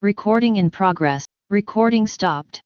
Recording in progress. Recording stopped.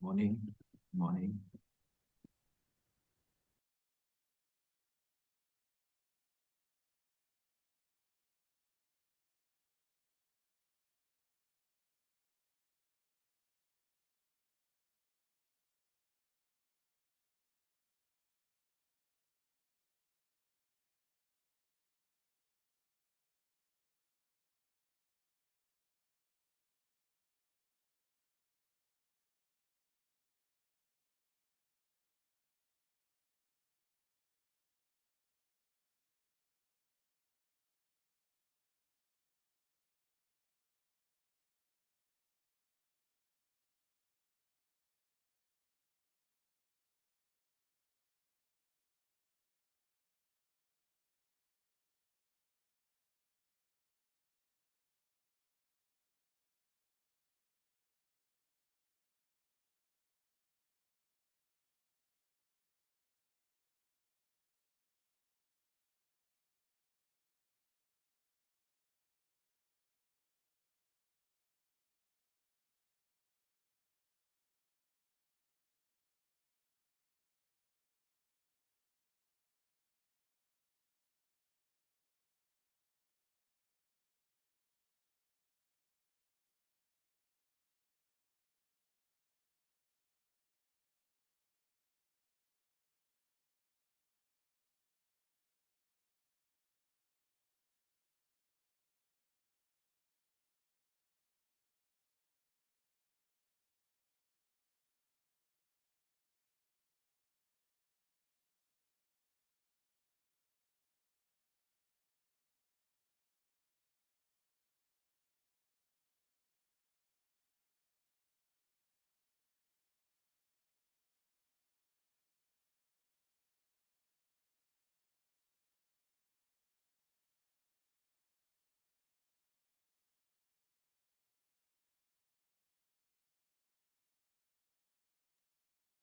Morning. Morning.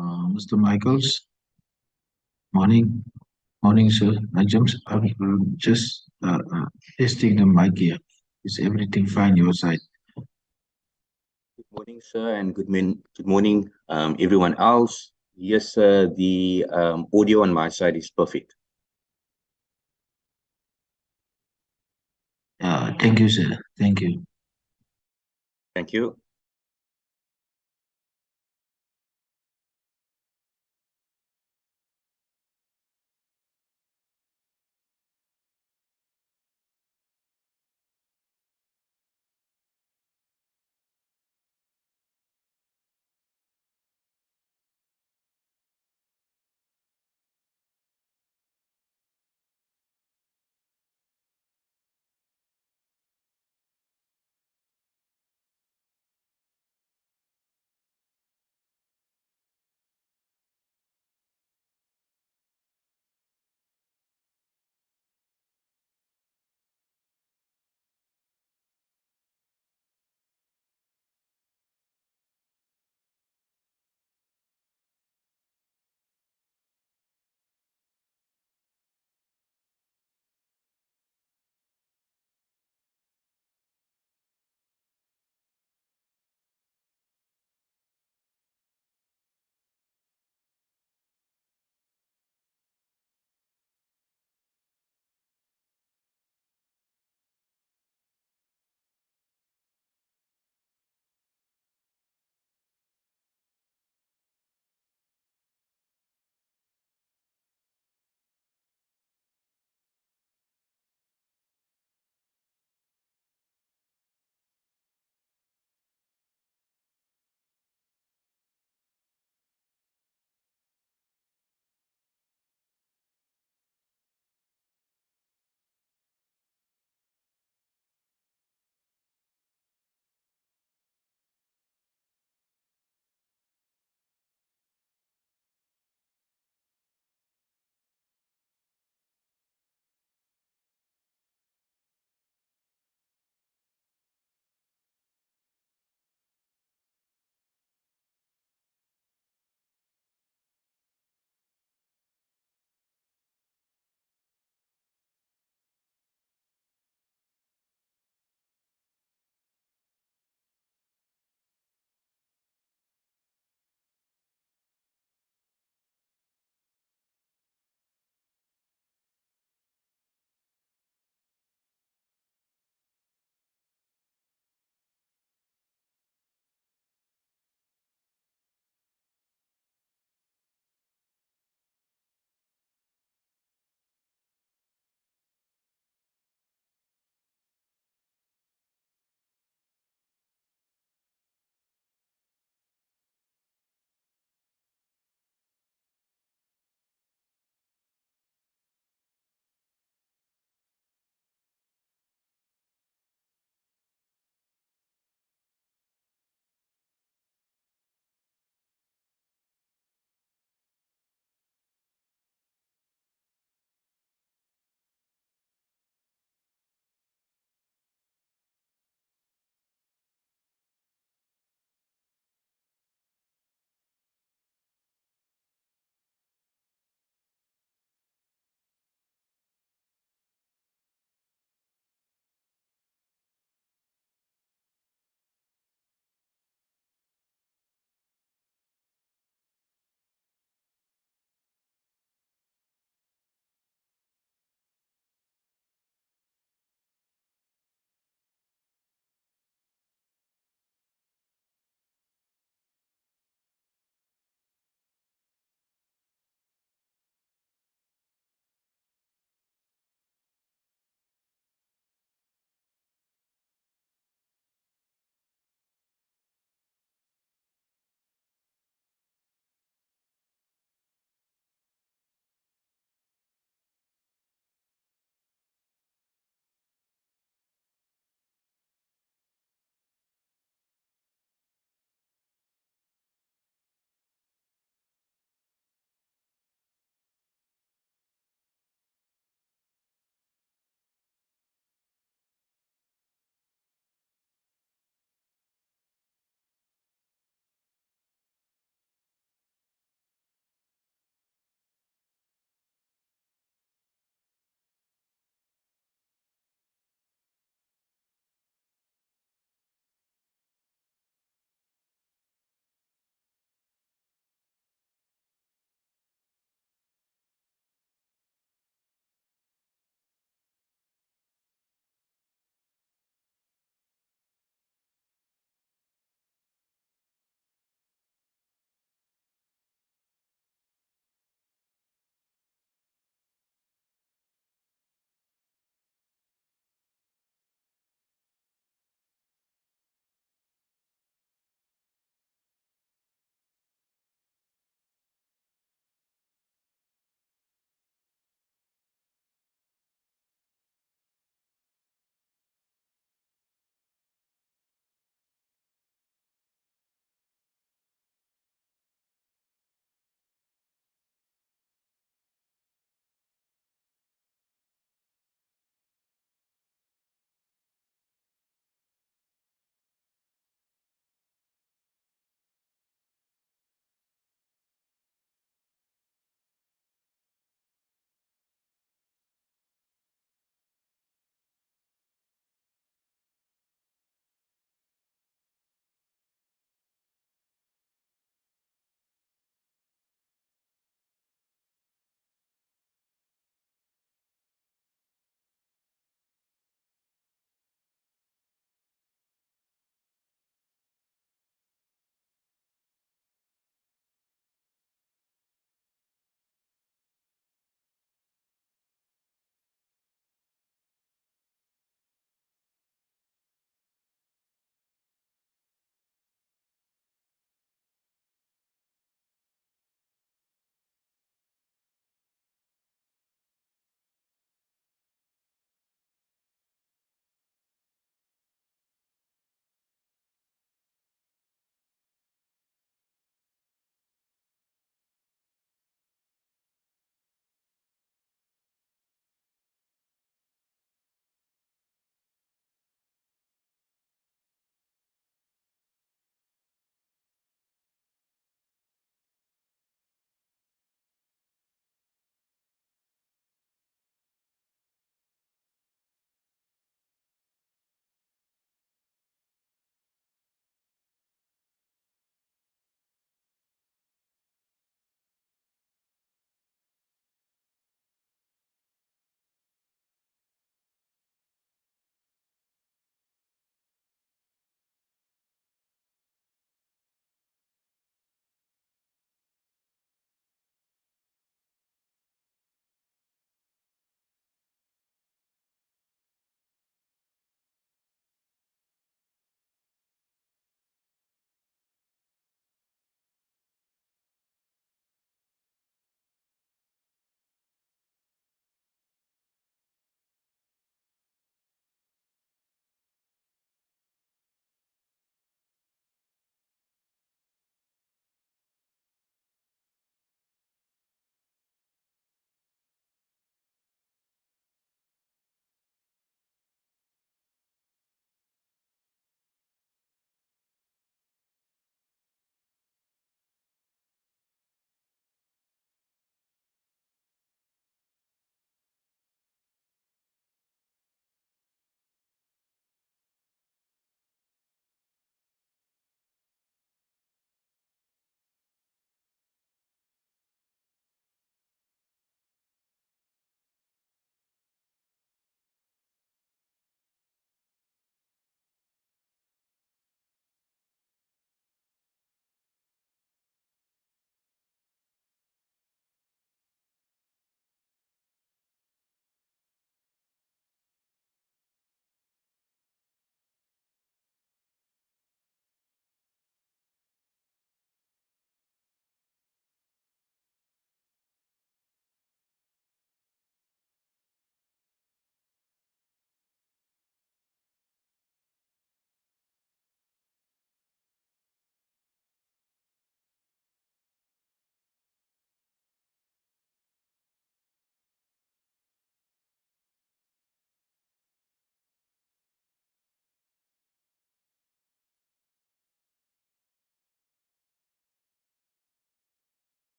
Mr. Michaels, morning. Morning, sir. I'm just testing the mic here. Is everything fine your side? Good morning, sir, and good morning, everyone else. Yes, sir, the audio on my side is perfect. Thank you, sir. Thank you. Thank you.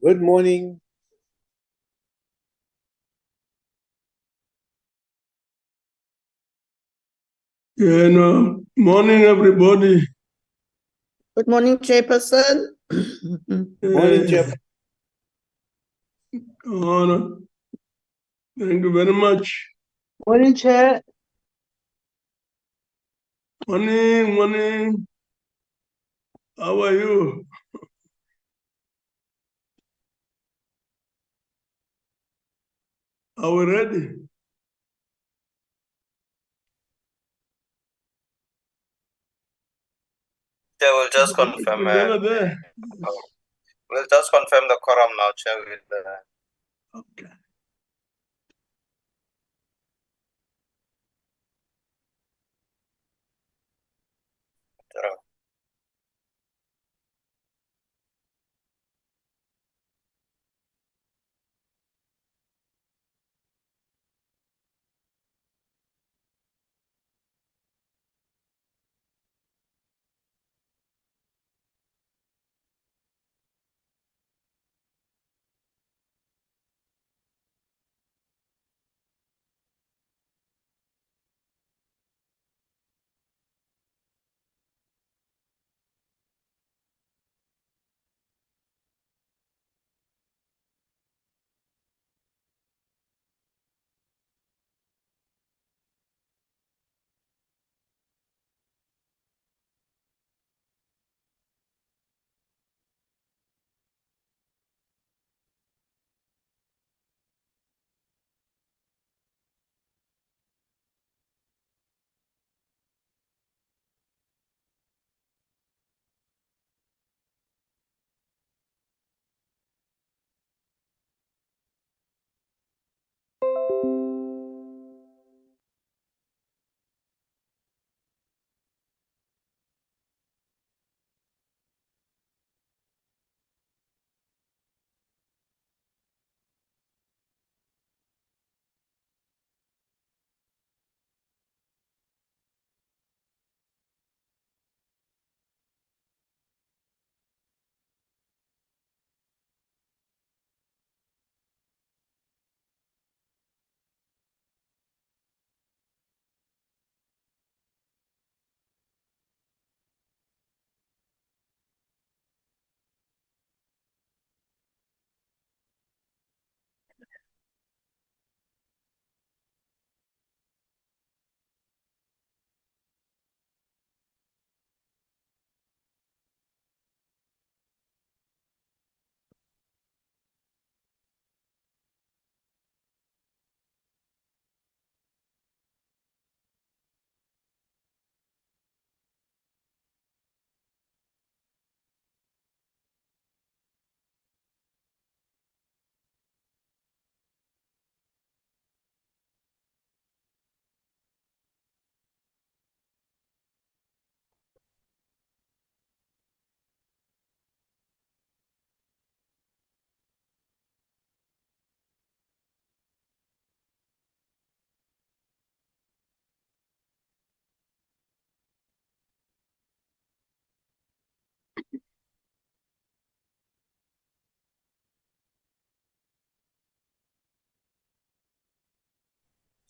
Good morning. Yeah, no. Morning, everybody. Good morning, Chairperson. Morning, Chair. Honor. Thank you very much. Morning, Chair. Morning, morning. How are you? Are we ready? Chair, we'll just confirm. Together there. We'll just confirm the quorum now, Chair. With Okay.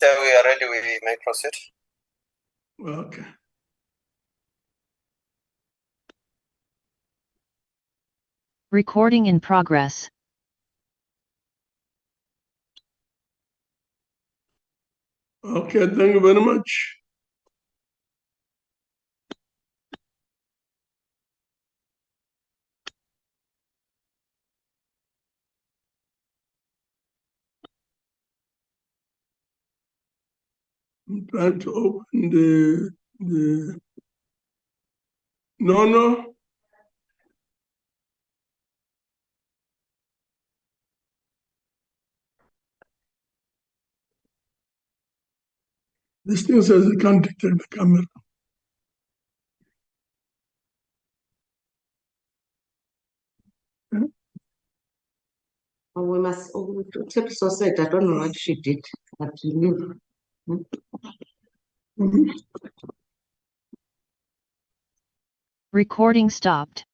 Chair, we are ready. We may proceed. Okay. Recording in progress. Okay, thank you very much. I'm trying to open the no. This thing says it can't detect the camera. Oh, we must. Chairperson said, I don't know what she did, but you knew. Mhm. Recording stopped.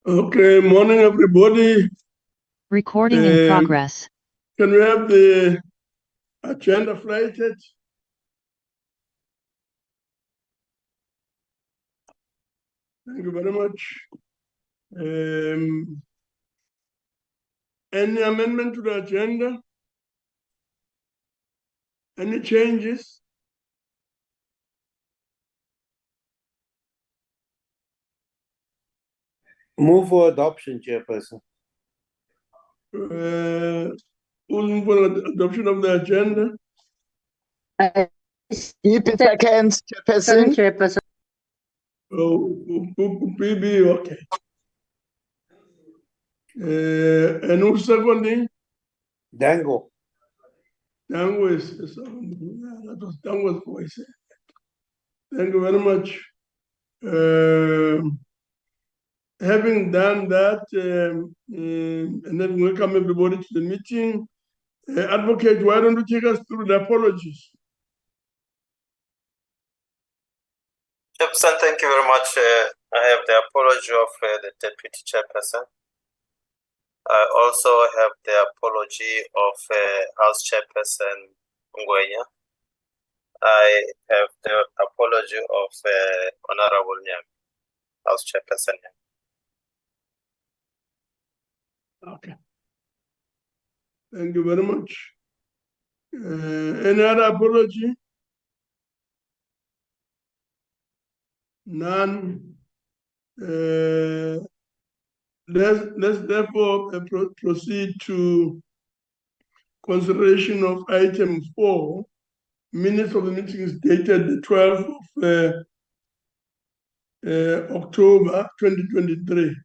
Okay, morning everybody. Recording in Um, progress. Can we have the agenda flighted? Thank you very much. Any amendment to the agenda? Any changes? Move for adoption, Chairperson. Who's for adoption of the agenda? Seconds, Chairperson. Chairperson. Oh, PB, okay. And who's seconding? Dango. Dango is seconding. That was Dango's voice. Thank you very much. Having done that, and then welcome everybody to the meeting. Advocate, why don't you take us through the apologies? Chairperson, thank you very much. I have the apology of the Deputy Chairperson. I also have the apology of House Chairperson Ngwenya. I have the apology of Honorable Nyam, House Chairperson Nyam. Okay. Thank you very much. Any other apology? None. Let's therefore proceed to consideration of item 4. Minutes of the meeting is dated the 12th of October 2023.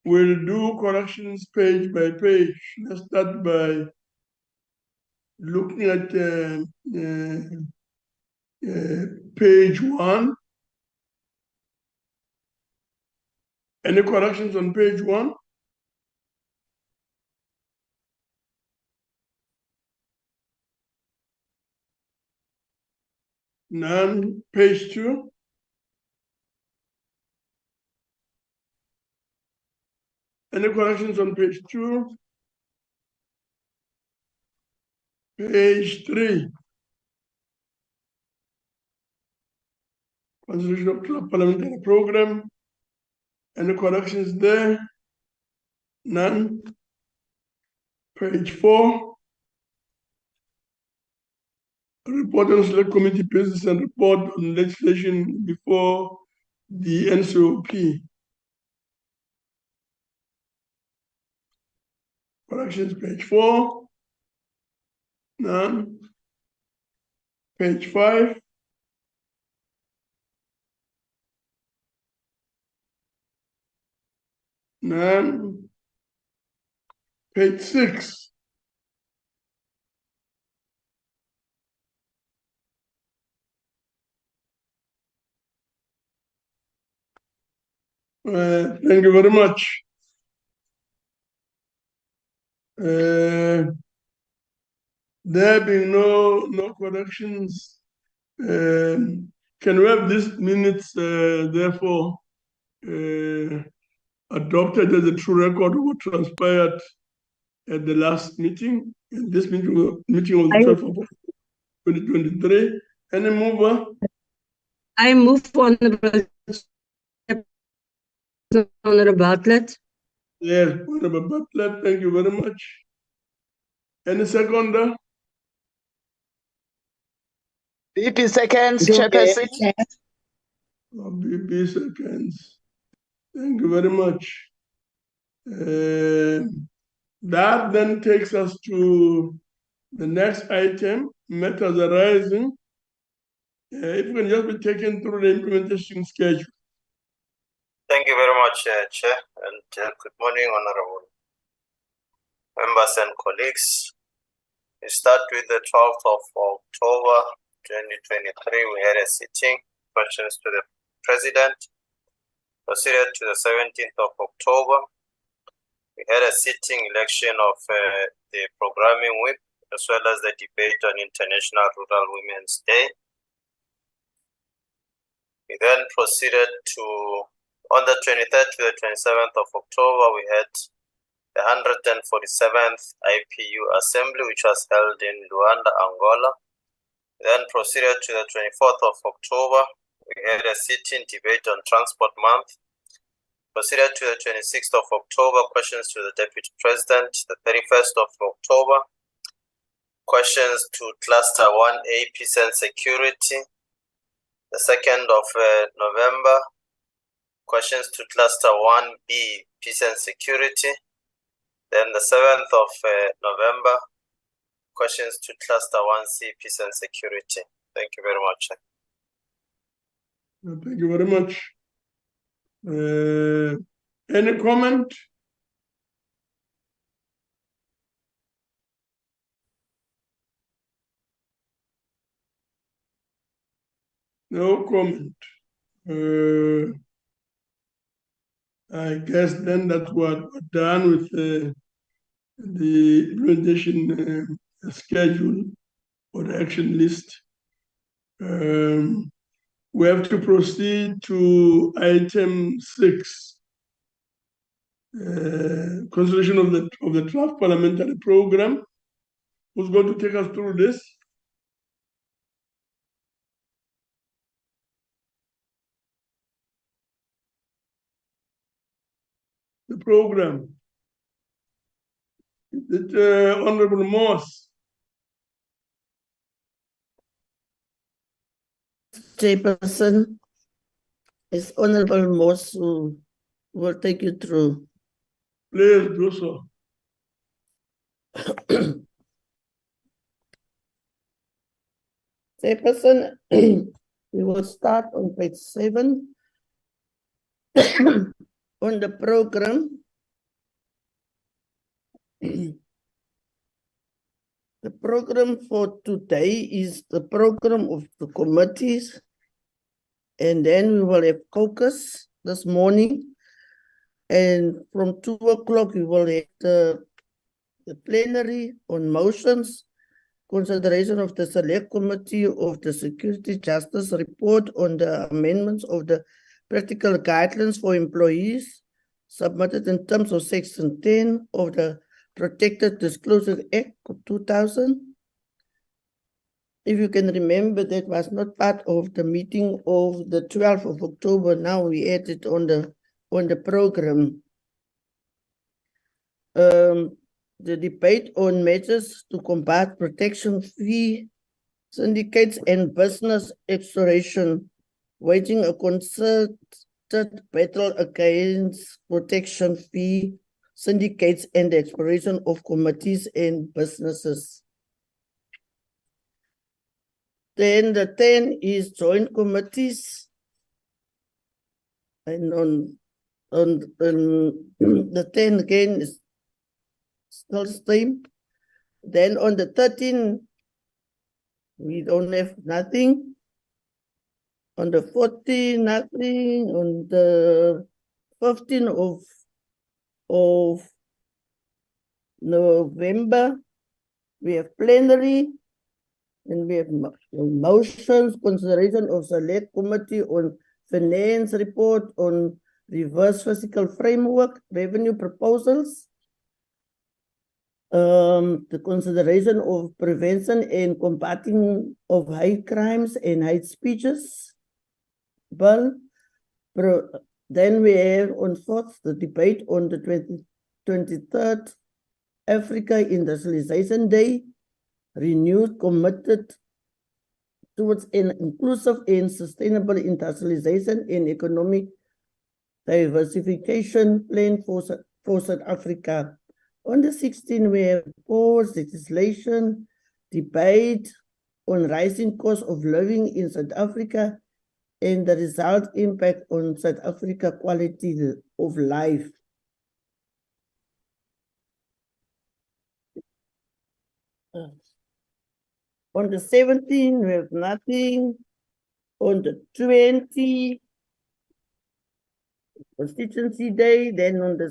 We'll do corrections page by page. Let's start by looking at page 1. Any corrections on page 1? None. Page 2? Any corrections on page 2? Page 3. Constitution of Club Parliamentary Program. Any corrections there? None. Page 4. Report on Select Committee business and report on legislation before the NCOP. Corrections, page 4. None. Page 5. None. Page 6. Thank you very much. There being no corrections, can we have these minutes therefore adopted as a true record of what transpired at the last meeting? And this meeting was the 12th of 2023. Any mover? I move for Honorable Bartlett. Yes, Honorable Butler, thank you very much. Any seconder? BP seconds, Chairperson. BP seconds. Thank you very much. That then takes us to the next item, matters arising. If we can just be taken through the implementation schedule. Thank you very much, Chair, and good morning, Honorable members and colleagues. We start with the 12th of October 2023. We had a sitting, questions to the President. Proceeded to the 17th of October. We had a sitting election of the programming whip, as well as the debate on International Rural Women's Day. We then proceeded to On the 23rd to the 27th of October, we had the 147th IPU Assembly, which was held in Luanda, Angola. Then proceeded to the 24th of October. We had a sitting debate on Transport Month. Proceeded to the 26th of October, questions to the Deputy President. The 31st of October, questions to Cluster 1A, Peace and Security. The 2nd of November, questions to Cluster 1B, Peace and Security. Then the 7th of November, questions to Cluster 1C, Peace and Security. Thank you very much. Thank you very much. Any comment? No comment. I guess then that we're done with the implementation schedule or the action list. We have to proceed to item 6. Consideration of the draft parliamentary program. Who's going to take us through this? The program. Is it Honorable Moss? Chairperson is Honorable Moss who will take you through. Please do so. Chairperson, we will start on page 7 on the program. The program for today is the program of the committees, and then we will have caucus this morning, and from 2 o'clock we will have the plenary on motions, consideration of the select committee of the Security Justice report on the amendments of the practical guidelines for employees submitted in terms of section 10 of the Protected Disclosure Act of 2000. If you can remember, that was not part of the meeting of the 12th of October. Now we added on the program. The debate on measures to combat protection fee syndicates and business exploration, waging a concerted battle against protection fee syndicates and the exploration of committees and businesses. Then the 10 is joint committees. And on the 10 again is still same. Then on the 13, we don't have nothing. On the 14, nothing. On the 15 of November, we have plenary, and we have motions, consideration of select committee on finance report on reverse fiscal framework, revenue proposals, the consideration of prevention and combating of hate crimes and hate speeches bill. Then we have on 4th the debate on the 23rd Africa Industrialization Day, renewed committed towards an inclusive and sustainable industrialization and economic diversification plan for South Africa. On the 16th, we have proposed legislation, debate on rising cost of living in South Africa and the result impact on South Africa quality of life. On the 17th, we have nothing. On the 20th, Constituency Day. Then on the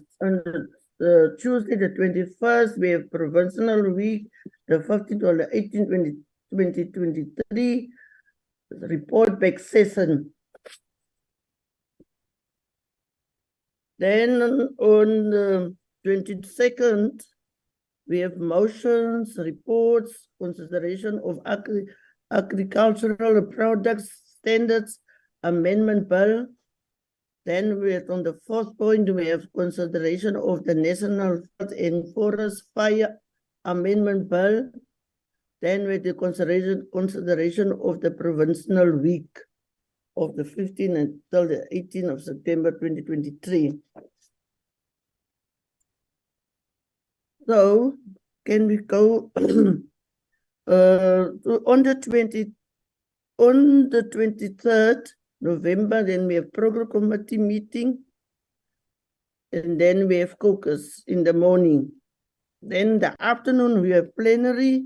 Tuesday, the 21st, we have Provincial Week, the 15th or the 18th, 2023, report back session. Then on the 22nd, we have motions, reports, consideration of agricultural products standards amendment bill. Then we have on the fourth point, we have consideration of the National Forest and Forest Fire Amendment Bill. Then with the consideration of the Provincial Week of the 15th until the 18th of September 2023. So can we go on the 23rd November, then we have program committee meeting, and then we have caucus in the morning. Then the afternoon we have plenary,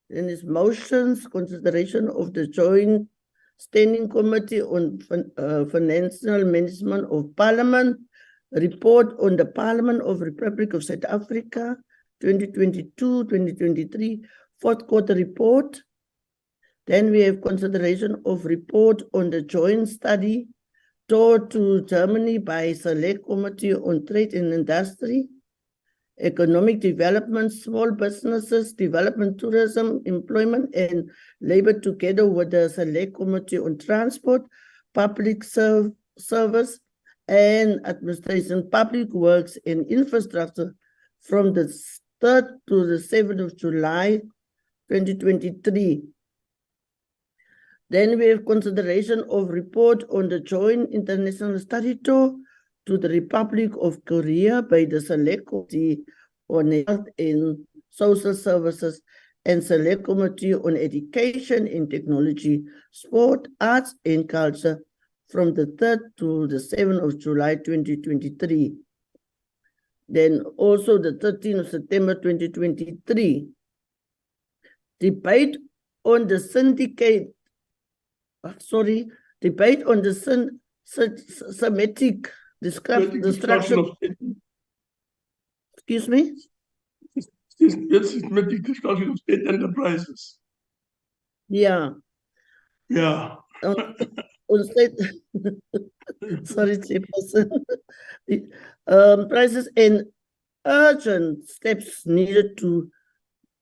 then is motions, consideration of the joint standing committee on financial management of Parliament, report on the Parliament of Republic of South Africa, 2022-2023, fourth quarter report. Then we have consideration of report on the joint study tour to Germany by Select Committee on Trade and Industry, Economic Development, Small Businesses, Development, Tourism, Employment and Labor together with the Select Committee on Transport, Public Service and Administration, Public Works and Infrastructure from the 3rd to the 7th of July, 2023. Then we have consideration of report on the joint international study tour to the Republic of Korea by the Select Committee on Health and Social Services and Select Committee on Education and Technology, Sport, Arts and Culture from the 3rd to the 7th of July 2023. Then also the 13th of September 2023. Debate on the debate on the Semitic destruction of, excuse me? Systematic destruction of state enterprises. Yeah. Yeah. On state, sorry, Chairperson. Prices and urgent steps needed to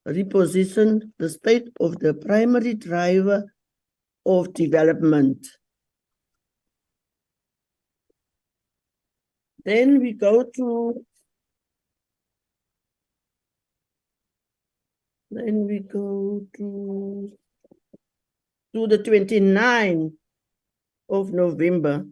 reposition the state of the primary driver of development. Then we go to the 29th of November.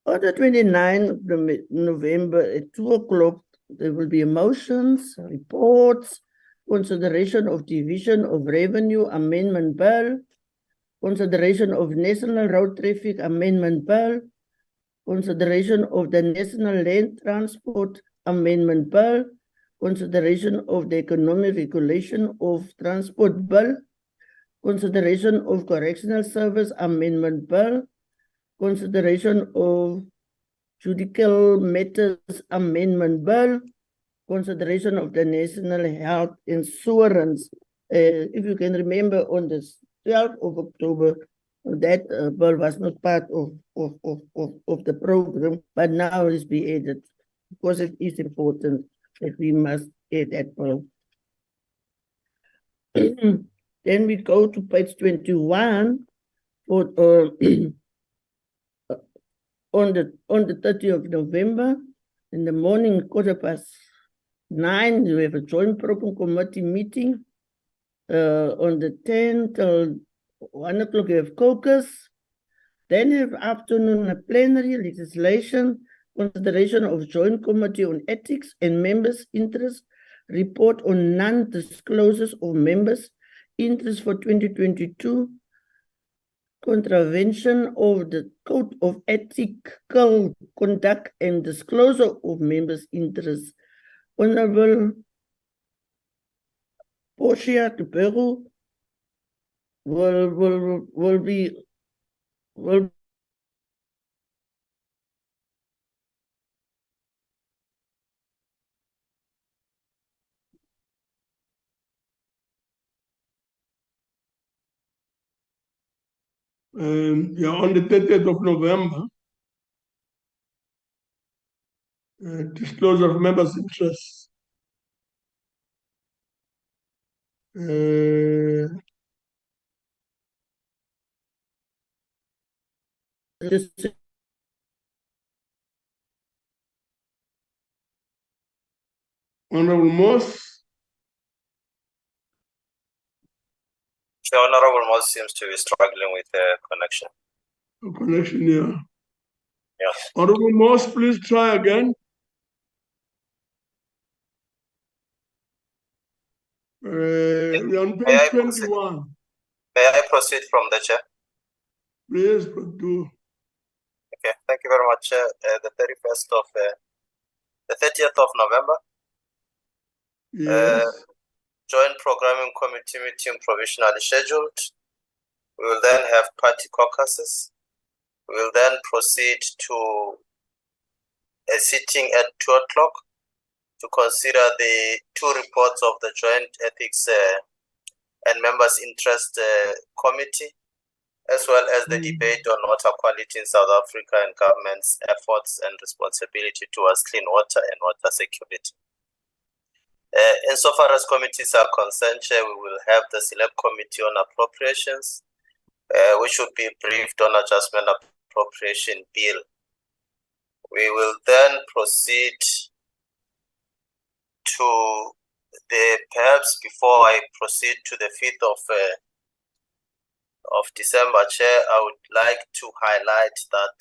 On the 29th of November at 2 o'clock, there will be motions, reports, consideration of Division of Revenue Amendment Bill, consideration of National Road Traffic Amendment Bill, consideration of the National Land Transport Amendment Bill, consideration of the Economic Regulation of Transport Bill, consideration of Correctional Service Amendment Bill, consideration of Judicial Matters Amendment Bill, consideration of the National Health Insurance. If you can remember, on the 12th of October, that bill was not part of the program, but now it's be added because it is important that we must add that bill. Then we go to page 21 for on the 30th of November in the morning, 9:15, we have a joint program committee meeting. On the 10th till 1 o'clock, we have caucus. Then have afternoon a plenary legislation, consideration of joint committee on ethics and members' interest, report on non-disclosures of members' interest for 2022, contravention of the Code of Ethical Conduct and disclosure of members' interests. Honorable Portia de Peru will be On the 30th of November, disclosure of members' interests. Honorable Moss, The Honorable Moss seems to be struggling with the connection. connection here. Yes. Honorable Moss, please try again. We're on May page I proceed? 21. May I proceed from the chair? Please do. Okay, thank you very much, Chair. The 30th of November, Yes. Joint Programming Committee meeting provisionally scheduled. We will then have party caucuses. We will then proceed to a sitting at 2 o'clock to consider the two reports of the Joint Ethics and Members' Interest Committee, as well as the debate on water quality in South Africa and government's efforts and responsibility towards clean water and water security. Insofar as committees are concerned, Chair, we will have the Select Committee on Appropriations, which would be briefed on Adjustment Appropriation Bill. We will then proceed to perhaps before I proceed to the 5th of December, Chair, I would like to highlight that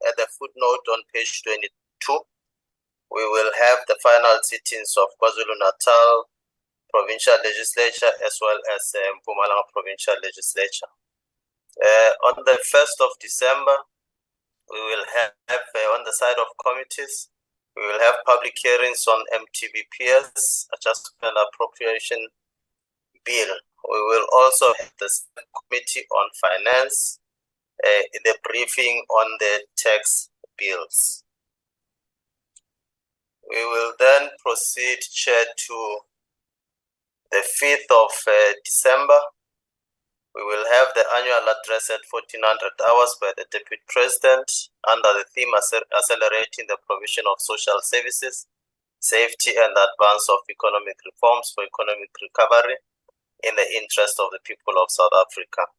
at the footnote on page 22, we will have the final sittings of KwaZulu-Natal Provincial Legislature as well as Mpumalanga Provincial Legislature. On the 1st of December, we will have on the side of committees, we will have public hearings on MTBPS, Adjustment Appropriation Bill. We will also have the Committee on Finance, the briefing on the tax bills. We will then proceed, Chair, to the 5th of December. We will have the annual address at 1400 hours by the Deputy President under the theme Accelerating the Provision of Social Services, Safety and Advance of Economic Reforms for Economic Recovery in the interest of the people of South Africa.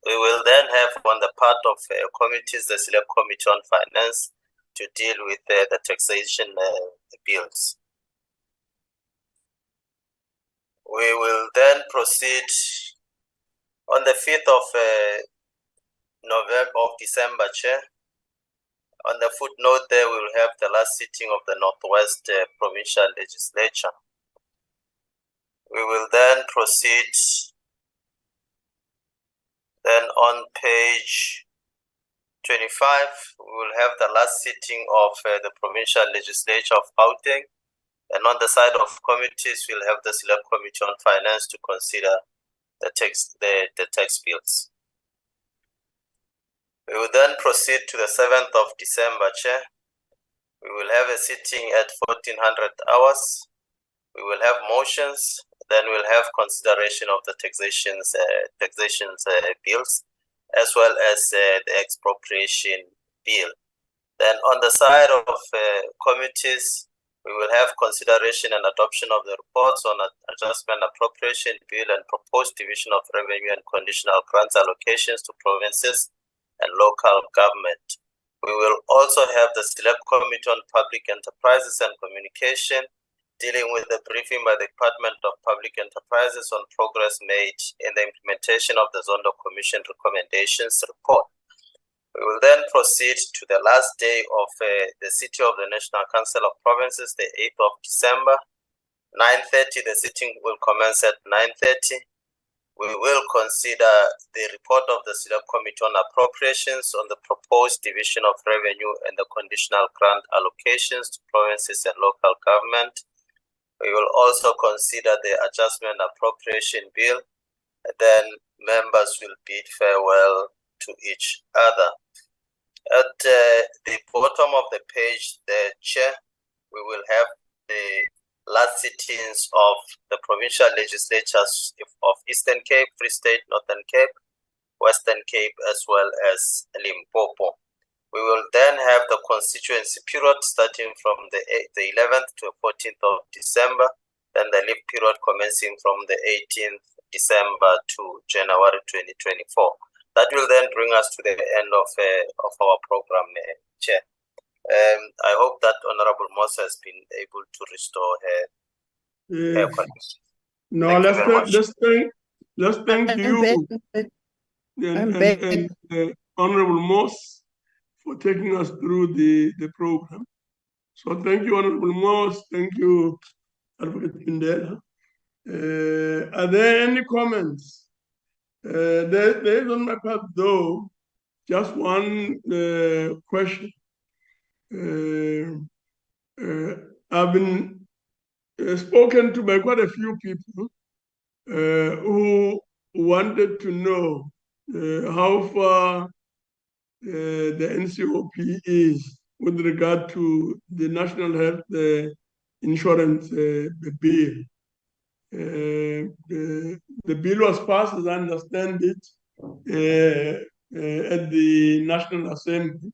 We will then have on the part of committees, the Select Committee on Finance to deal with the taxation bills. We will then proceed on the 5th of December, Chair. On the footnote there, we will have the last sitting of the Northwest Provincial Legislature. We will then proceed. Then on page 25, we will have the last sitting of the Provincial Legislature of Gauteng. And on the side of committees, we'll have the Select Committee on Finance to consider the tax bills. We will then proceed to the 7th of December, Chair. We will have a sitting at 1400 hours. We will have motions. Then we'll have consideration of the taxations bills, as well as the expropriation bill. Then on the side of committees, we will have consideration and adoption of the reports on adjustment appropriation bill and proposed division of revenue and conditional grants allocations to provinces and local government. We will also have the Select Committee on Public Enterprises and Communication, dealing with the briefing by the Department of Public Enterprises on progress made in the implementation of the Zondo Commission recommendations report. We will then proceed to the last day of the City of the National Council of Provinces, the 8th of December, 9:30. The sitting will commence at 9:30. We will consider the report of the Select Committee on Appropriations on the proposed division of revenue and the conditional grant allocations to provinces and local government. We will also consider the adjustment appropriation bill. Then members will bid farewell to each other. At the bottom of the page, the Chair, we will have the last sittings of the provincial legislatures of Eastern Cape, Free State, Northern Cape, Western Cape, as well as Limpopo. We will then have the constituency period starting from the 11th to 14th of December, then the leave period commencing from the 18th December to January 2024. That will then bring us to the end of our program, Chair. I hope that Honorable Moss has been able to restore her connection. No, Thank you very much. let's thank I'm you back. I'm back. and Honorable Moss for taking us through the program. So thank you, Honorable Moss. Thank you, Advocate Pindela. Are there any comments? There is on my part, though, just one question. I've been spoken to by quite a few people who wanted to know how far the NCOP is with regard to the National Health Insurance bill. The bill was passed, as I understand it, at the National Assembly,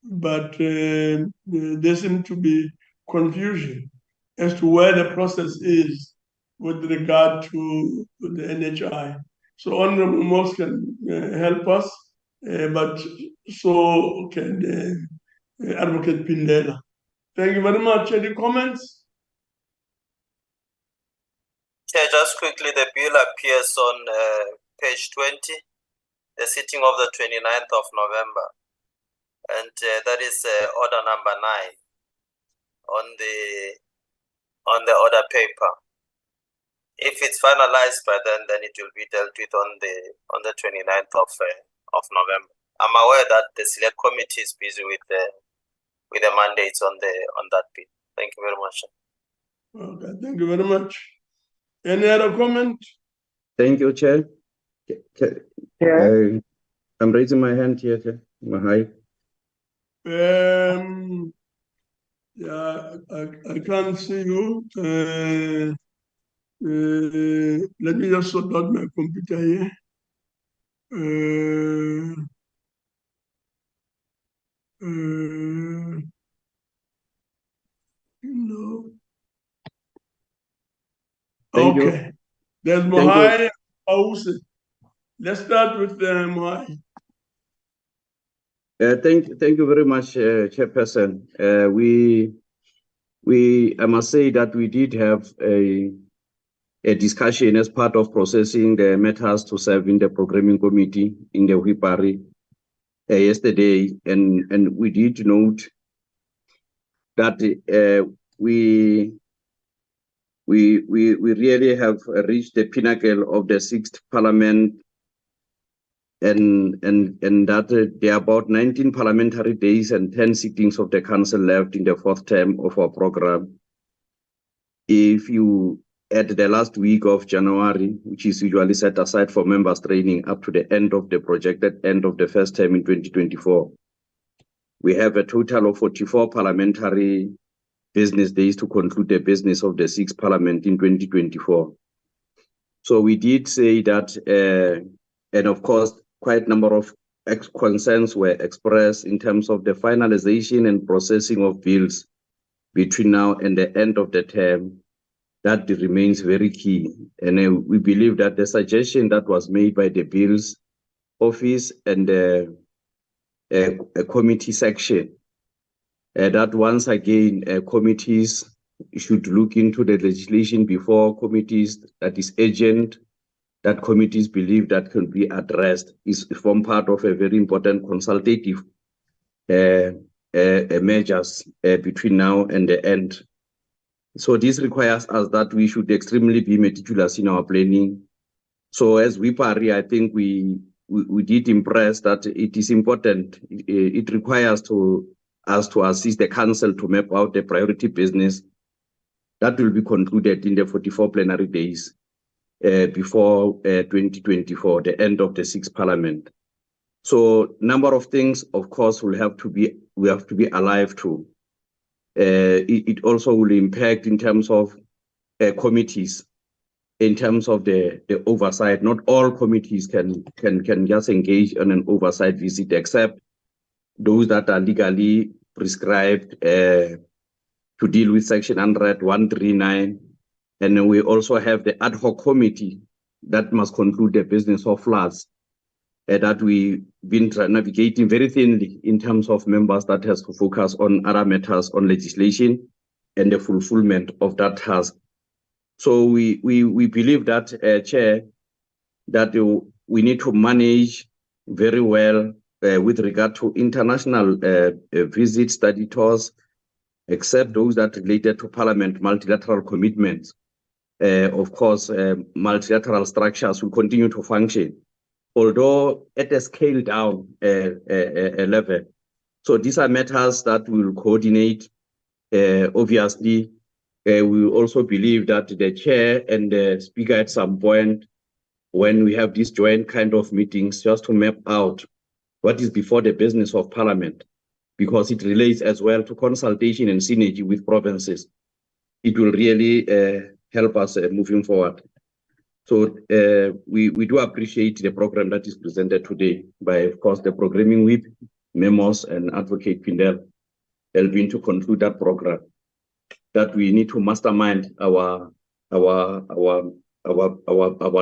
but there seemed to be confusion as to where the process is with regard to the NHI. So Honorable Moss can help us, but so can Advocate Pindela. Thank you very much. Any comments? Chair, just quickly, the bill appears on page 20, the sitting of the 29th of November. And that is order number 9 on the order paper. If it's finalized by then it will be dealt with on the 29th of November. I'm aware that the select committee is busy with the mandates on that bill. Thank you very much. Okay, thank you very much. Any other comment? Thank you, Chair. I'm raising my hand here, Chair. Hi. Yeah, I can't see you. Let me just sort out my computer here. No. Thank you. Okay. There's Mohai Ause. Let's start with Mohai. Thank you very much, Chairperson. I must say that we did have a discussion as part of processing the matters to serve in the programming committee in the Huipari yesterday, and we did note that we really have reached the pinnacle of the 6th Parliament, and that there are about 19 parliamentary days and 10 sittings of the council left in the 4th term of our program. If you add the last week of January, which is usually set aside for members training, up to the end of the projected end of the 1st term in 2024, we have a total of 44 parliamentary business days to conclude the business of the 6th Parliament in 2024. So we did say that, and of course, quite a number of concerns were expressed in terms of the finalization and processing of bills between now and the end of the term. That remains very key. And we believe that the suggestion that was made by the Bills Office and the committee section, that once again, committees should look into the legislation before committees that is urgent, that committees believe that can be addressed, is form part of a very important consultative measures between now and the end. So this requires us that we should extremely be meticulous in our planning. So as Huipari, I think we did impress that it is important. It requires us to assist the council to map out the priority business that will be concluded in the 44 plenary days before 2024, the end of the 6th Parliament. So number of things, of course, we have to be alive to. It also will impact in terms of committees. in terms of the oversight. Not all committees can just engage on an oversight visit, except those that are legally prescribed to deal with Section 139. And then we also have the ad hoc committee that must conclude the business of floods, that we've been navigating very thinly in terms of members that has to focus on other matters on legislation and the fulfillment of that task. So we believe that, Chair, that we need to manage very well with regard to international visit study tours, except those that related to Parliament multilateral commitments. Of course, multilateral structures will continue to function, although at a scale down level. So these are matters that we will coordinate. Obviously, we also believe that the chair and the speaker at some point, when we have these joint kind of meetings, just to map out what is before the business of Parliament, because it relates as well to consultation and synergy with provinces. It will really help us moving forward. So we do appreciate the program that is presented today by, of course, the programming whip, Memos, and Advocate Pindel, helping to conclude that program. That we need to mastermind our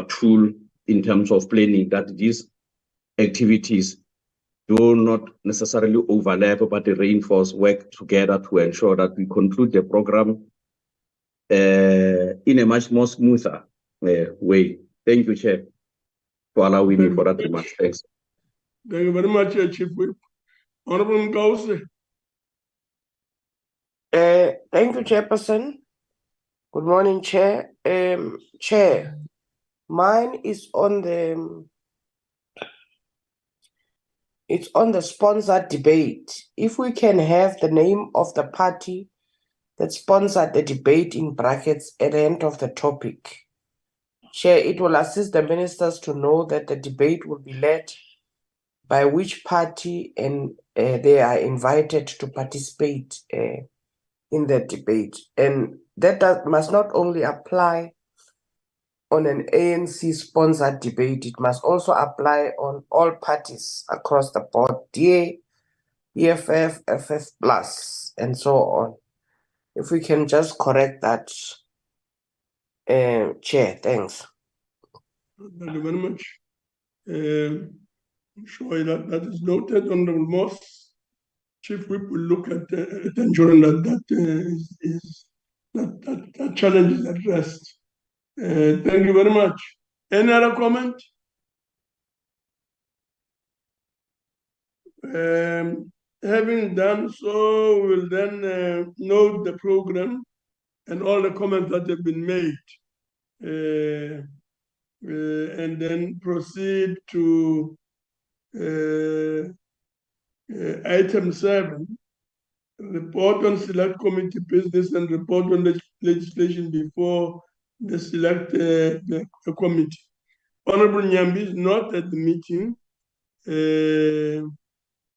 tool in terms of planning, that these activities do not necessarily overlap, but they reinforce, work together to ensure that we conclude the program in a much more smoother way. Thank you, Chair, for allowing me for that remark. Thanks. Thank you very much, Chief Whip. Honorable Ngause. Thank you, Chairperson. Good morning, Chair. Chair, mine is on the sponsored debate. If we can have the name of the party that sponsored the debate in brackets at the end of the topic. Chair, it will assist the ministers to know that the debate will be led by which party, and they are invited to participate in the debate. And that must not only apply on an ANC-sponsored debate, it must also apply on all parties across the board, DA, EFF, FF+, and so on. If we can just correct that, Chair, thanks. Thank you very much. I'm sure that is noted. Honorable Moss, Chief Whip will look at ensuring that challenge is addressed. Thank you very much. Any other comment? Having done so, we'll then note the program and all the comments that have been made, and then proceed to item 7, report on select committee business and report on legislation before the select the committee. Honorable Nyambi is not at the meeting.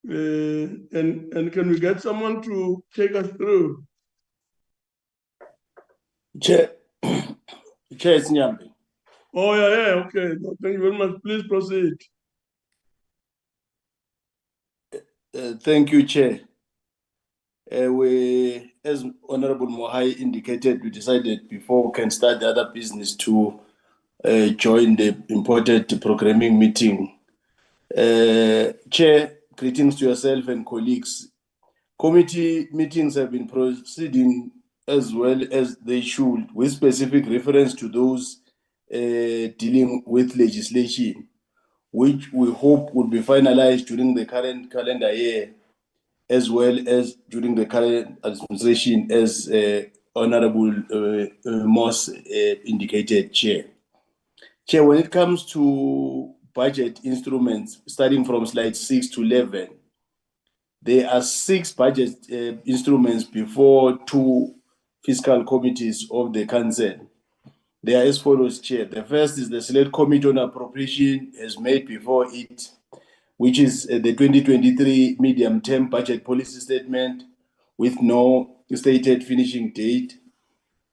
And can we get someone to take us through? Chair, Chair Nyambi. Oh, yeah, okay. Thank you very much. Please proceed. Thank you, Chair. We, as Honorable Mohai indicated, we decided before we can start the other business to join the important programming meeting. Chair, greetings to yourself and colleagues. Committee meetings have been proceeding as well as they should, with specific reference to those dealing with legislation, which we hope will be finalized during the current calendar year, as well as during the current administration, as Honorable Moss indicated, Chair. Chair, when it comes to budget instruments, starting from slide 6 to 11, there are 6 budget instruments before 2 fiscal committees of the Council. They are as follows, Chair. The first is the Select Committee on Appropriation has made before it, which is the 2023 medium-term budget policy statement with no stated finishing date.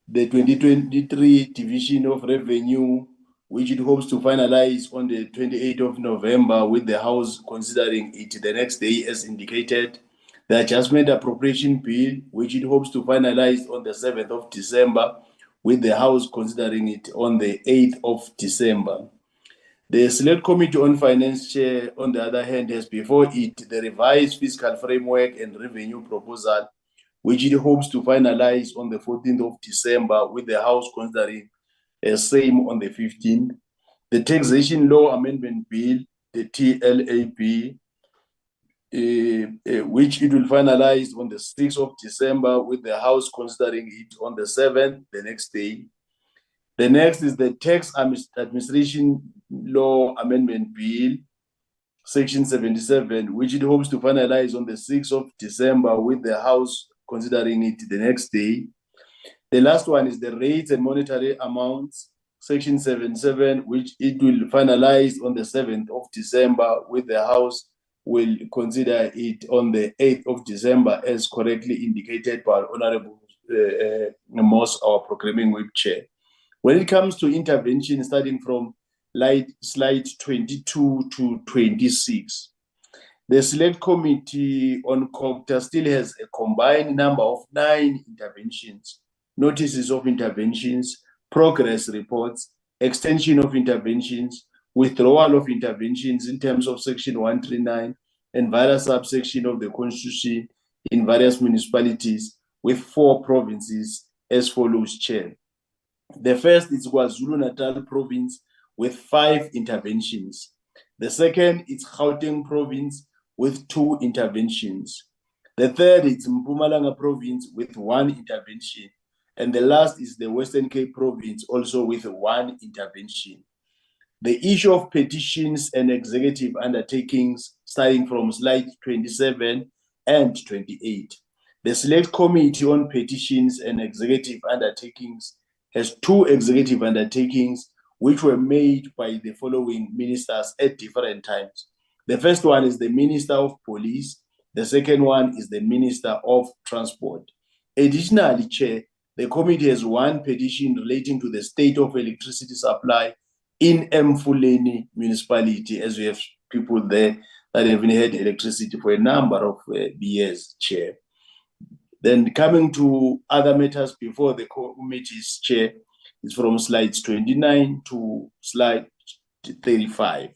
the 2023 Division of Revenue, which it hopes to finalize on the 28th of November, with the House considering it the next day as indicated. The Adjustment Appropriation Bill, which it hopes to finalize on the 7th of December, with the House considering it on the 8th of December. The Select Committee on Finance Chair, on the other hand, has before it the revised fiscal framework and revenue proposal, which it hopes to finalize on the 14th of December, with the House considering same on the 15th. The Taxation Law Amendment Bill, the TLAB, which it will finalize on the 6th of December, with the House considering it on the 7th, the next day. The next is the Tax Administration Law Amendment Bill, Section 77, which it hopes to finalize on the 6th of December, with the House considering it the next day. The last one is the Rates and Monetary Amounts, Section 77, which it will finalize on the 7th of December, with the House will consider it on the 8th of December, as correctly indicated by Honorable Moss, our Programming Whip Chair. When it comes to intervention, starting from slide 22 to 26, the Select Committee on COPTA still has a combined number of 9 interventions, notices of interventions, progress reports, extension of interventions, withdrawal of interventions in terms of Section 139 and various subsections of the Constitution in various municipalities, with 4 provinces as follows, Chair. The first is KwaZulu-Natal province with 5 interventions. The second is Gauteng province with 2 interventions. The third is Mpumalanga province with 1 intervention. And the last is the Western Cape province, also with 1 intervention. The issue of petitions and executive undertakings, starting from slide 27 and 28. The Select Committee on Petitions and Executive Undertakings has 2 executive undertakings which were made by the following ministers at different times. The first one is the Minister of Police. The second one is the Minister of Transport. Additionally, Chair, the committee has 1 petition relating to the state of electricity supply in Mfuleni municipality, as we have people there that haven't had electricity for a number of years, Chair. Then coming to other matters before the committee's chair is from slides 29 to slide 35.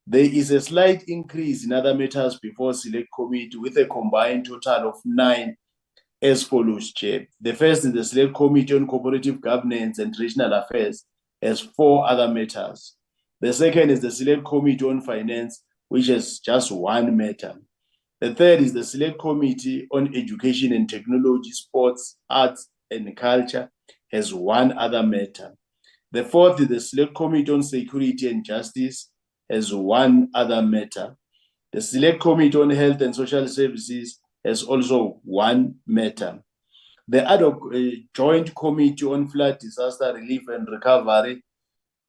There is a slight increase in other matters before Select Committee, with a combined total of 9 as follows, Chair. The first is the Select Committee on Cooperative Governance and Regional Affairs, has 4 other matters. The second is the Select Committee on Finance, which has just 1 matter. The third is the Select Committee on Education and Technology, Sports, Arts and Culture, has 1 other matter. The fourth is the Select Committee on Security and Justice, has 1 other matter. The Select Committee on Health and Social Services has also 1 matter. The ad hoc Joint Committee on Flood Disaster Relief and Recovery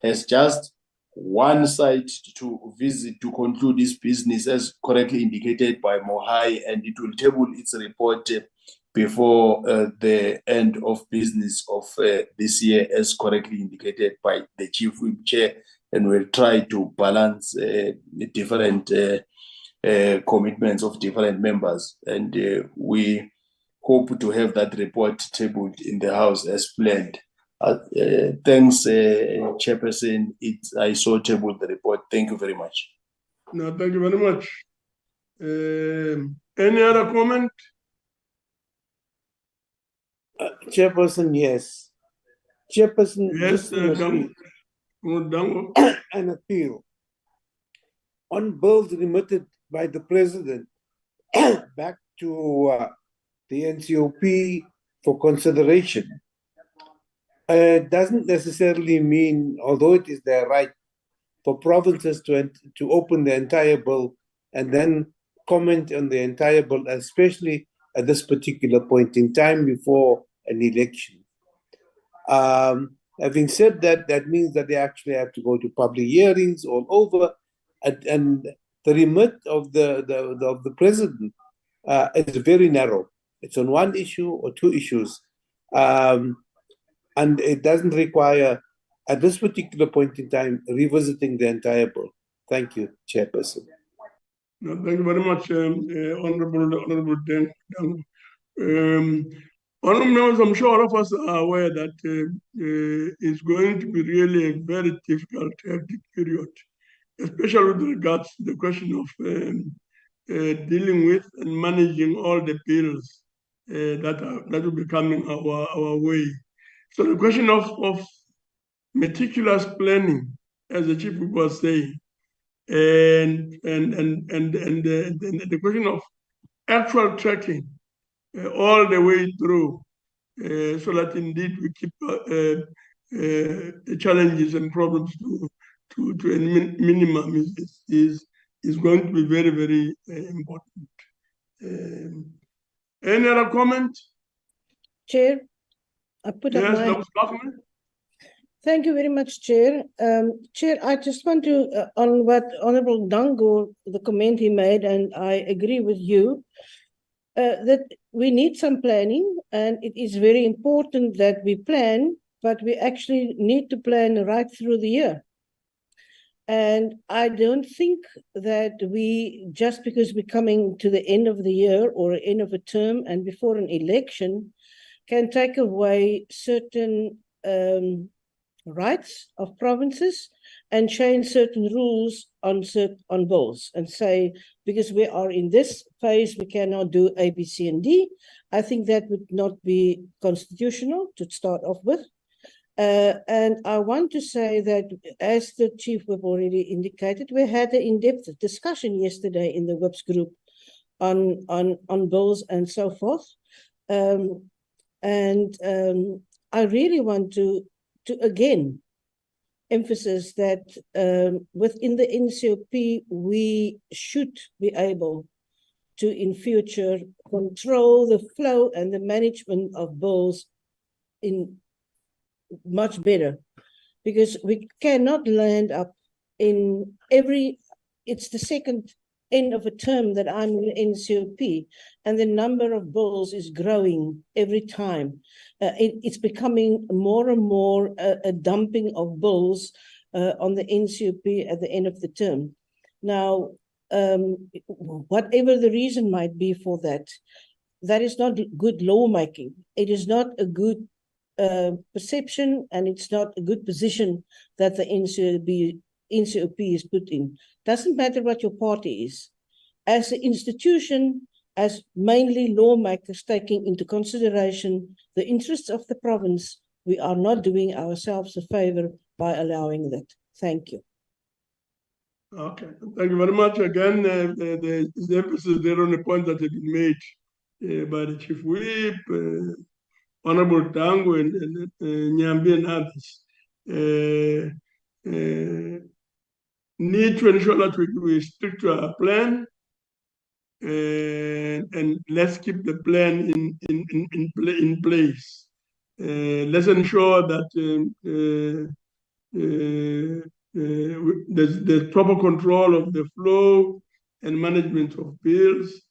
has just 1 site to visit to conclude this business, as correctly indicated by Mohai, and it will table its report before the end of business of this year, as correctly indicated by the Chief Whip Chair, and we'll try to balance the different commitments of different members, and we hope to have that report tabled in the House as planned. Thanks, Chairperson. I so tabled the report. Thank you very much. No, thank you very much. Any other comment? Chairperson, yes. Chairperson, Yes, just an appeal on bills remitted by the President back to the NCOP for consideration. Doesn't necessarily mean, although it is their right for provinces to open the entire bill and then comment on the entire bill, especially at this particular point in time before an election. Having said that, that means that they actually have to go to public hearings all over, and the remit of the President is very narrow. It's on 1 issue or 2 issues. and it doesn't require, at this particular point in time, revisiting the entire bill. Thank you, Chairperson. No, thank you very much, Honorable Dango. Honorable members, I'm sure all of us are aware that it's going to be really a very difficult, hectic period, especially with regards to the question of dealing with and managing all the bills that will be coming our way. So the question of meticulous planning, as the chief was saying, and the question of actual tracking all the way through, so that indeed we keep the challenges and problems to a minimum is going to be very, very important. Any other comment? Chair, I put up Yes, my... Dr. Stockman? Thank you very much, Chair. Chair, I just want to, on what Honorable Dango, the comment he made, and I agree with you, that we need some planning, and it is very important that we plan, but we actually need to plan right through the year. And I don't think that we, just because we're coming to the end of the year or end of a term and before an election, can take away certain rights of provinces and change certain rules on bills and say, because we are in this phase, we cannot do A, B, C, and D. I think that would not be constitutional to start off with. And I want to say that, as the Chief Whip already indicated, we had an in-depth discussion yesterday in the Whips group on bills and so forth. I really want to again emphasize that within the NCOP, we should be able to, in future, control the flow and the management of bills in much better, because we cannot land up in it's the second end of a term that I'm in NCOP, and the number of bills is growing every time. It's becoming more and more a dumping of bills on the NCOP at the end of the term. Now, whatever the reason might be for that, that is not good lawmaking. It is not a good perception, and it's not a good position that the NCOP is put in. Doesn't matter what your party is. As an institution, as mainly lawmakers taking into consideration the interests of the province, we are not doing ourselves a favor by allowing that. Thank you. Okay, thank you very much. Again, the emphasis there on the point that has been made by the Chief Whip, Honorable Dango, and Nyambi and others. Need to ensure that we stick to our plan, and let's keep the plan in place. Let's ensure that there's proper control of the flow and management of bills,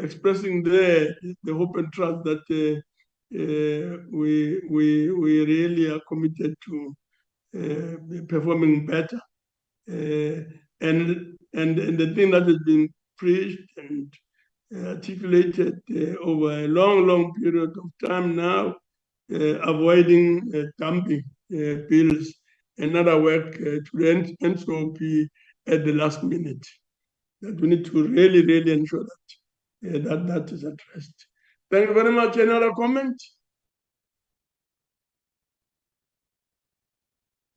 expressing the hope and trust that we really are committed to performing better. And the thing that has been preached and articulated over a long period of time now, avoiding dumping bills and other work to the NCOP at the last minute. That we need to really ensure that that is addressed. Thank you very much. Any other comment?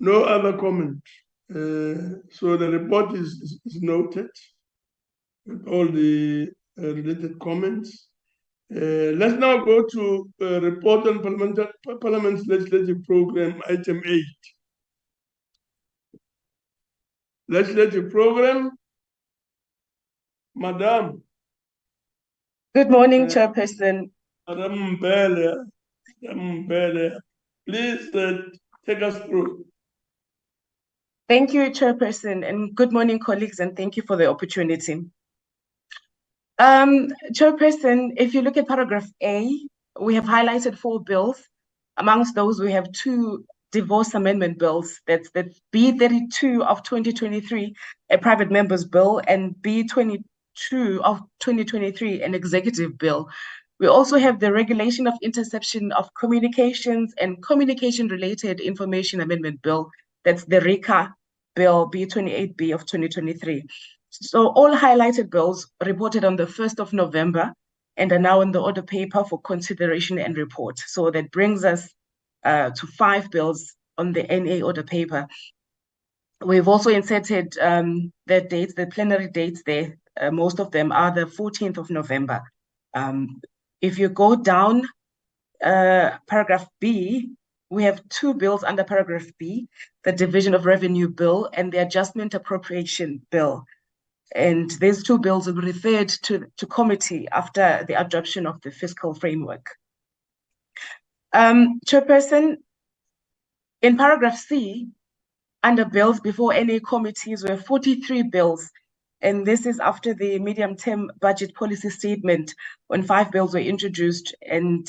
No other comment. So the report is noted with all the related comments. Let's now go to report on Parliament's legislative program, item 8. Legislative program, Madam. Good morning, Chairperson. Madam Mbele, please take us through. Thank you, Chairperson, and good morning, colleagues, and thank you for the opportunity. Chairperson, if you look at paragraph A, we have highlighted 4 bills. Amongst those, we have 2 divorce amendment bills. That's B32 of 2023, a private member's bill, and B22 of 2023, an executive bill. We also have the Regulation of Interception of Communications and Communication-Related Information Amendment Bill. That's the RICA Bill B28B of 2023. So all highlighted bills reported on the 1st of November and are now in the order paper for consideration and report. So that brings us to 5 bills on the NA order paper. We've also inserted the dates, the plenary dates there. Most of them are the 14th of November. If you go down paragraph B, we have 2 bills under paragraph B, the Division of Revenue Bill and the Adjustment Appropriation Bill. And these 2 bills will be referred to committee after the adoption of the fiscal framework. Chairperson, in paragraph C, under bills before NA committees were 43 bills. And this is after the medium-term budget policy statement when 5 bills were introduced and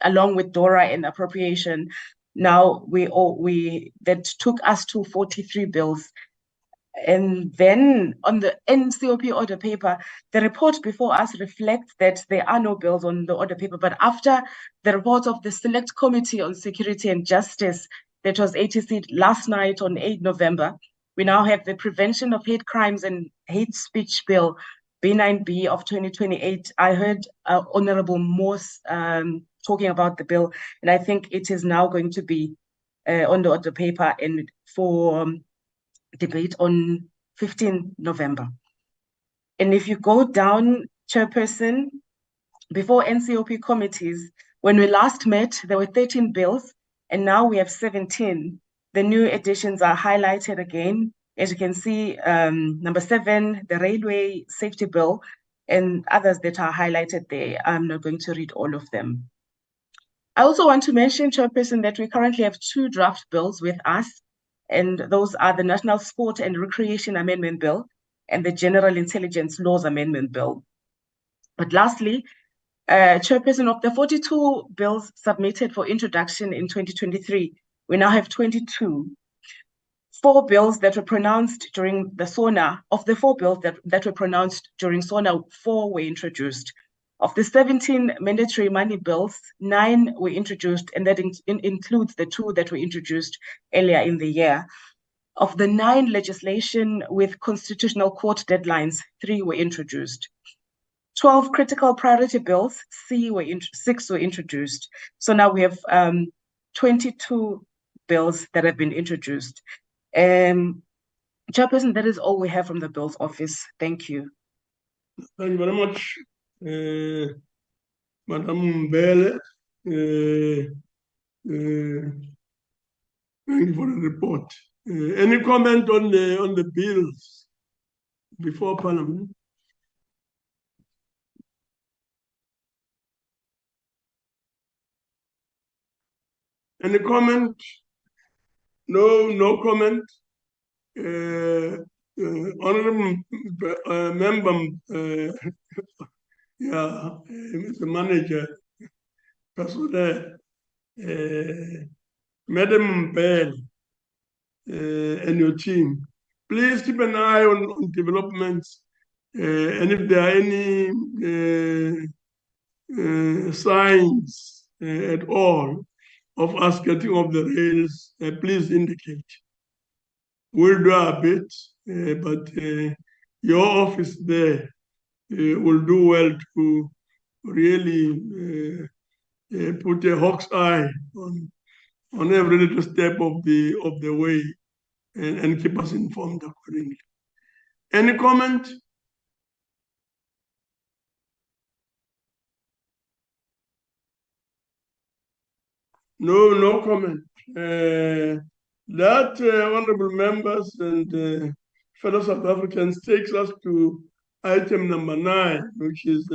along with DORA and appropriation. Now that took us to 43 bills. And then on the NCOP order paper, the report before us reflects that there are no bills on the order paper, but after the report of the Select Committee on Security and Justice that was ATC last night on 8 November, we now have the Prevention of Hate Crimes and Hate Speech Bill, B9B of 2028. I heard Honorable Morse talking about the bill, and I think it is now going to be on the order paper and for debate on 15 November. And if you go down, Chairperson, before NCOP committees, when we last met, there were 13 bills, and now we have 17. The new additions are highlighted again. As you can see, number 7, the Railway Safety Bill, and others that are highlighted there. I'm not going to read all of them. I also want to mention, Chairperson, that we currently have 2 draft bills with us, and those are the National Sport and Recreation Amendment Bill and the General Intelligence Laws Amendment Bill. But lastly, Chairperson, of the 42 bills submitted for introduction in 2023, we now have 22. 4 bills that were pronounced during the SONA. Of the 4 bills that were pronounced during SONA, 4 were introduced. Of the 17 mandatory money bills, 9 were introduced, and that includes the 2 that were introduced earlier in the year. Of the 9 legislation with constitutional court deadlines, 3 were introduced. 12 critical priority bills, 6 were introduced. So now we have 22 bills that have been introduced. Chairperson, that is all we have from the Bills Office. Thank you. Thank you very much, Madam Mbele. Thank you for the report. Any comment on the bills before Parliament? Any comment? No comment. Honorable member, Mr. Manager, Madam Bell, and your team, please keep an eye on developments, and if there are any signs at all of us getting off the rails, please indicate. We'll do our bit, but your office there will do well to really put a hawk's eye on every little step of the way and keep us informed accordingly. Any comment? No comment. That, honorable members and fellow South Africans, takes us to item number 9, which is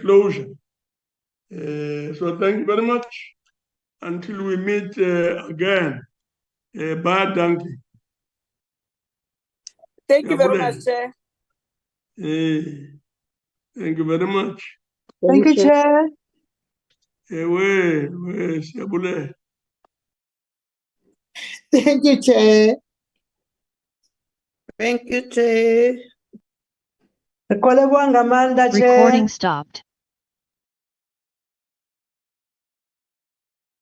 closure. So thank you very much. Until we meet again. Bye, donkey. Thank you very much, Chair. Thank you very much. Thank you, Chair. Siyabulela. Thank you, Chair. Thank you, Chair. Recording stopped.